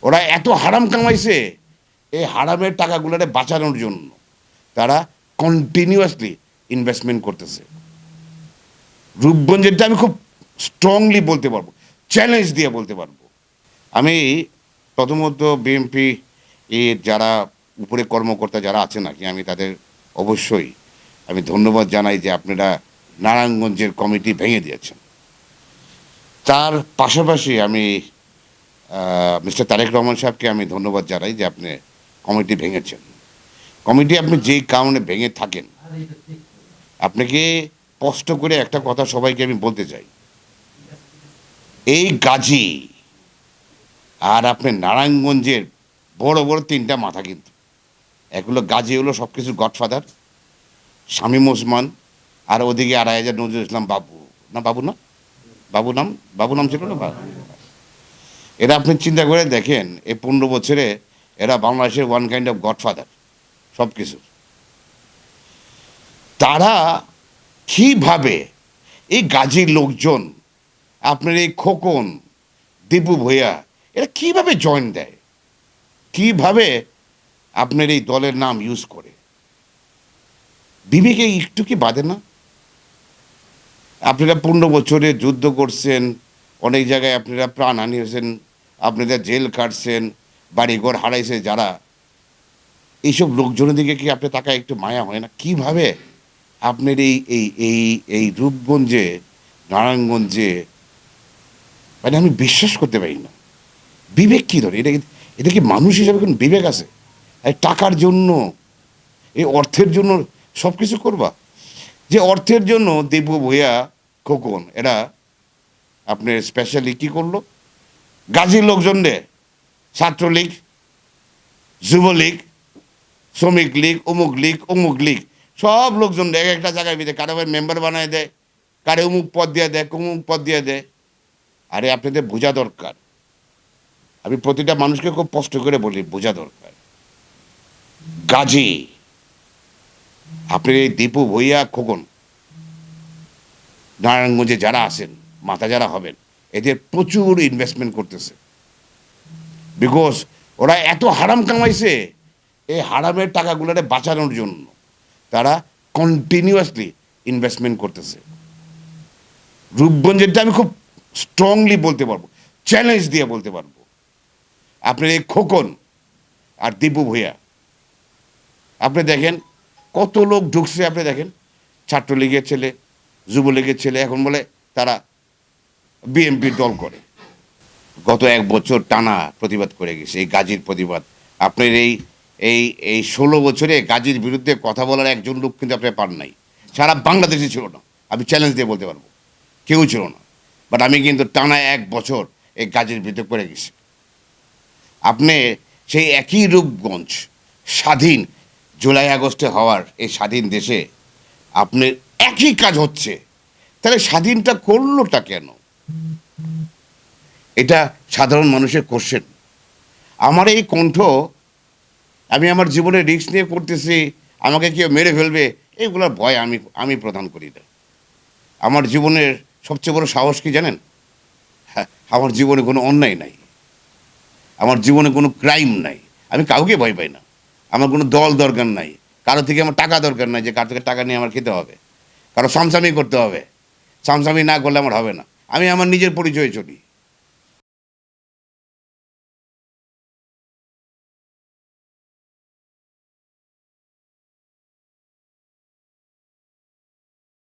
ওরা এত হারাম কামাইছে, এই হারামের টাকাগুলোরে বাঁচানোর জন্য তারা কন্টিনিউয়াসলি ইনভেস্টমেন্ট করতেছে। রূপগঞ্জেরটা আমি খুব স্ট্রংলি বলতে পারবো, চ্যালেঞ্জ দিয়ে বলতে পারবো। আমি প্রথমত বিএনপি এর যারা উপরে কর্মকর্তা যারা আছেন নাকি, আমি তাদের অবশ্যই আমি ধন্যবাদ জানাই যে আপনারা নারায়ণগঞ্জের কমিটি ভেঙে দিয়েছেন। তার পাশাপাশি আমি মিস্টার তারেক রহমান সাহেবকে আমি ধন্যবাদ জানাই যে আপনি কমিটি ভেঙেছেন। কমিটি আপনি যেই কারণে ভেঙে থাকেন, আপনাকে স্পষ্ট করে একটা কথা সবাইকে আমি বলতে চাই, এই গাজী আর আপনার নারায়ণগঞ্জের বড় বড় তিনটা মাথা, কিন্তু এগুলো গাজী হলো সব কিছুর গডফাদার, শামীম ওসমান, আর ওদিকে আড়াই নজরুল ইসলাম বাবু, না বাবু না বাবু নাম ছিল না। এরা আপনি চিন্তা করে দেখেন, এই 15 বছরে এরা বাংলাদেশের ওয়ান কাইন্ড অফ গডফাদার সব কিছুর। তারা কিভাবে এই গাজীর লোকজন, আপনার এই খোকন, দীপু ভূঁইয়া, এরা কিভাবে জয়েন দেয়, কিভাবে আপনার এই দলের নাম ইউজ করে, বিবেকে একটু কি বাধে না? আপনারা 15 বছরে যুদ্ধ করছেন, অনেক জায়গায় আপনারা প্রাণ হানিয়েছেন, আপনারা জেল কাটছেন, বাড়িঘর হারাইছে যারা, এইসব লোকজনের দিকে কি আপনার তাকায় একটু মায়া হয় না? কিভাবে আপনার এই এই এই এই রূপগঞ্জে, নারায়ণগঞ্জে, মানে আমি বিশ্বাস করতে পারি না। বিবেক কী ধরে? এটা কি মানুষ হিসাবে কোনো বিবেক আছে? এই টাকার জন্য, এই অর্থের জন্য সব কিছু করবা? যে অর্থের জন্য দীপু ভূঁইয়া, খোকন, এরা আপনার স্পেশালি কি করলো, গাজীর লোকজনরে ছাত্রলীগ, যুবলীগ, শ্রমিক লীগ, অমুক লীগ সব লোকজন এক একটা জায়গায় বিদে কারো মেম্বার বানায় দেয়, কারে অমুক পদ দিয়ে দেয়, অমুক পদ দিয়ে দেয়। আরে আপনাদের বোঝা দরকার, আমি প্রতিটা মানুষকে খুব কষ্ট করে বলি, বোঝা দরকার। গাজী, আপনি এই দীপু ভূঁইয়া, খোকন, নারায়ণগঞ্জে যারা আছেন, মাথা যারা হবেন, এদের প্রচুর ইনভেস্টমেন্ট করতেছে। বিকজ ওরা এত হারাম কামাইছে, এই হারামের টাকাগুলোরে বাঁচানোর জন্য তারা কন্টিনিউয়াসলি ইনভেস্টমেন্ট করতেছে। রূপগঞ্জেরটা আমি খুব স্ট্রংলি বলতে পারবো, চ্যালেঞ্জ দিয়ে বলতে পারবো। আপনার এই খোকন আর দীপু ভূঁইয়া, আপনি দেখেন কত লোক ঢুকছে, আপনি দেখেন ছাত্রলীগের ছেলে, যুবলীগের ছেলে, এখন বলে তারা বিএনপির দল করে। গত 1 বছর টানা প্রতিবাদ করে গেছে, এই গাজীর প্রতিবাদ। আপনার এই এই এই 16 বছরে গাজীর বিরুদ্ধে কথা বলার একজন লোক কিন্তু আপনি পান নাই, সারা বাংলাদেশে ছিল না। আমি চ্যালেঞ্জ দিয়ে বলতে পারবো, কেউ ছিল না। বাট আমি কিন্তু টানা 1 বছর এই গাজীর বিরুদ্ধে করে গেছি। আপনি সেই একই রূপগঞ্জ স্বাধীন, জুলাই আগস্টে হওয়ার এই স্বাধীন দেশে আপনার একই কাজ হচ্ছে, তাহলে স্বাধীনটা করলোটা কেন? এটা সাধারণ মানুষের কোশ্চেন। আমার এই কণ্ঠ, আমি আমার জীবনে রিস্ক নিয়ে করতেছি, আমাকে কেউ মেরে ফেলবে, এইগুলোর ভয় আমি প্রদান করি না। আমার জীবনের সবচেয়ে বড় সাহস কি জানেন? হ্যাঁ, আমার জীবনে কোনো অন্যায় নাই, আমার জীবনে কোনো ক্রাইম নাই, আমি কাউকে ভয় পাই না। আমার কোনো দল দরকার নাই, কারো থেকে আমার টাকা দরকার নাই যে কার থেকে টাকা নিয়ে আমার খেতে হবে, কারো সামসামি করতে হবে। সামসামি না করলে আমার হবে না। আমি আমার নিজের পরিচয়ে চলি।